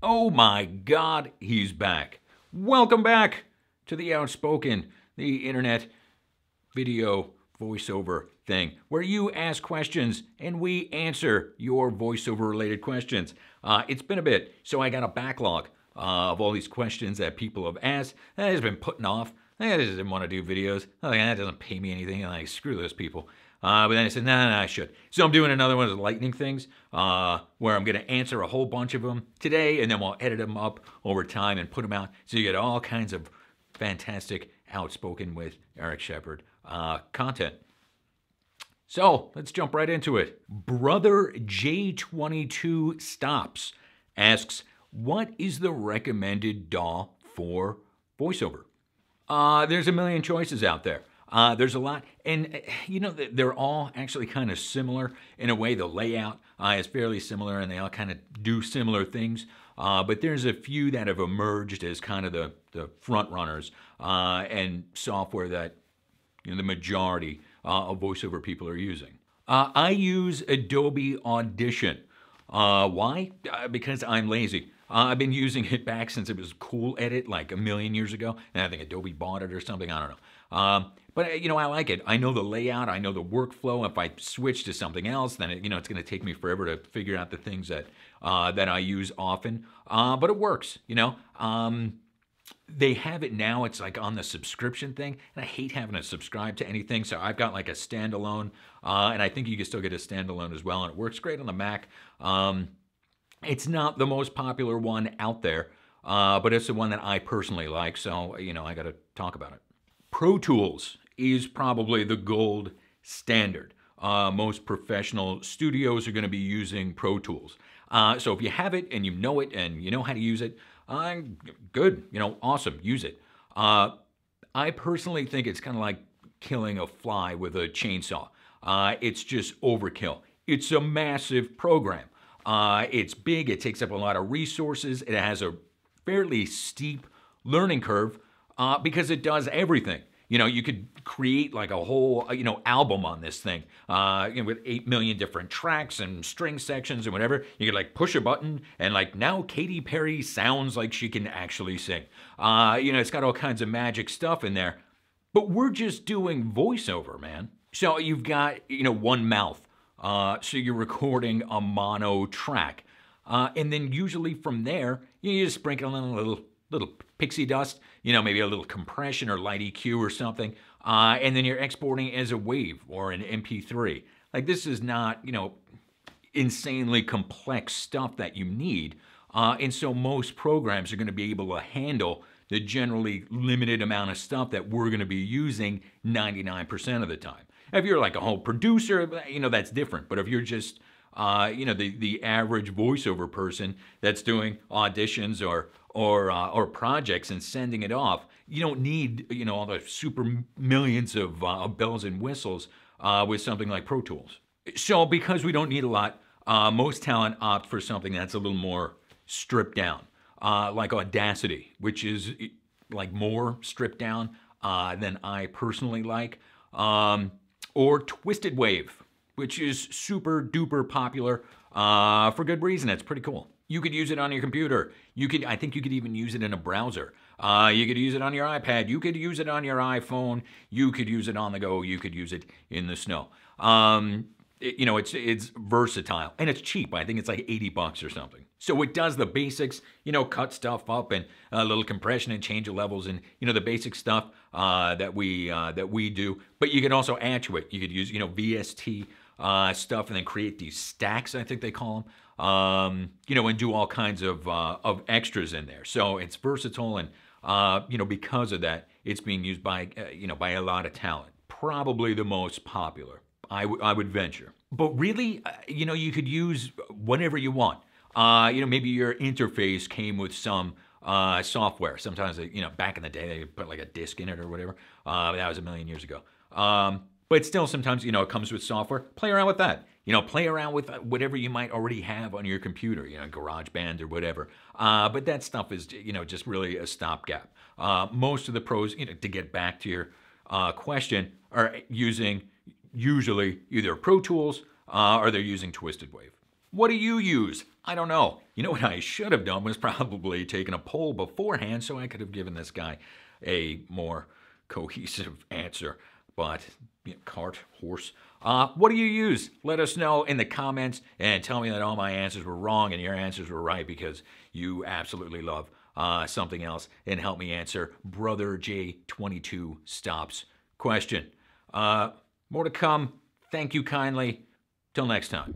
Oh my God, he's back. Welcome back to The Outspoken, the internet video voiceover thing, where you ask questions and we answer your voiceover related questions. It's been a bit, so I got a backlog of all these questions that people have asked that I've been putting off. I just didn't want to do videos. I was like, that doesn't pay me anything. And like, screw those people. But then I said, no, I should. So I'm doing another one of the lightning things where I'm going to answer a whole bunch of them today, and then we'll edit them up over time and put them out. So you get all kinds of fantastic Outspoken with Eric Shepard content. So let's jump right into it. Brother J22 Stops asks, what is the recommended DAW for voiceover? There's a million choices out there. There's a lot, and you know, they're all actually kind of similar in a way. The layout is fairly similar, and they all kind of do similar things. But there's a few that have emerged as kind of the front runners and software that, you know, the majority of voiceover people are using. I use Adobe Audition. Why? Because I'm lazy. I've been using it back since it was Cool Edit like a million years ago, and I think Adobe bought it or something. I don't know. But you know, I like it. I know the layout. I know the workflow. If I switch to something else, then you know, it's going to take me forever to figure out the things that that I use often. But it works. You know. They have it now. It's like on the subscription thing, and I hate having to subscribe to anything. So I've got like a standalone, and I think you can still get a standalone as well, and it works great on the Mac. It's not the most popular one out there, but it's the one that I personally like. So you know, I got to talk about it. Pro Tools is probably the gold standard. Most professional studios are going to be using Pro Tools. So if you have it and you know how to use it, good, you know, awesome, use it. I personally think it's kind of like killing a fly with a chainsaw. It's just overkill. It's a massive program. It's big, it takes up a lot of resources, it has a fairly steep learning curve because it does everything. You know, you could create like a whole, you know, album on this thing, you know, with 8 million different tracks and string sections and whatever. You could like push a button and like, now Katy Perry sounds like she can actually sing. You know, it's got all kinds of magic stuff in there, but we're just doing voiceover, man. So you've got, you know, one mouth. So you're recording a mono track. And then usually from there, you just sprinkle in a little pixie dust, you know, maybe a little compression or light EQ or something, and then you're exporting it as a WAV or an MP3. Like, this is not, you know, insanely complex stuff that you need, and so most programs are going to be able to handle the generally limited amount of stuff that we're going to be using 99% of the time. If you're like a whole producer, you know, that's different, but if you're just you know, the average voiceover person that's doing auditions or projects and sending it off, you don't need, you know, all the super millions of bells and whistles with something like Pro Tools. So because we don't need a lot, most talent opt for something that's a little more stripped down, like Audacity, which is like more stripped down than I personally like, or Twisted Wave, which is super duper popular for good reason. It's pretty cool. You could use it on your computer. I think you could even use it in a browser. You could use it on your iPad. You could use it on your iPhone. You could use it on the go. You could use it in the snow. You know, it's versatile and it's cheap. I think it's like $80 or something. So it does the basics, you know, cut stuff up and a little compression and change of levels and, you know, the basic stuff that we do. But you can also add to it. You could use, you know, VST stuff and then create these stacks, I think they call them, you know, and do all kinds of extras in there. So it's versatile and, you know, because of that, it's being used by, you know, by a lot of talent. Probably the most popular, I would venture. But really, you know, you could use whatever you want. You know, maybe your interface came with some software. Sometimes, you know, back in the day, they put like a disk in it or whatever. That was a million years ago. But still, sometimes, you know, it comes with software. Play around with that. You know, play around with whatever you might already have on your computer, you know, GarageBand or whatever. But that stuff is, you know, just really a stopgap. Most of the pros, you know, to get back to your question, are using usually either Pro Tools or they're using Twisted Wave. What do you use? I don't know. You know what I should have done was probably taken a poll beforehand so I could have given this guy a more cohesive answer. But, cart, horse. What do you use? Let us know in the comments and tell me that all my answers were wrong and your answers were right because you absolutely love something else, and help me answer Brother J22 Stops question. More to come. Thank you kindly. Till next time.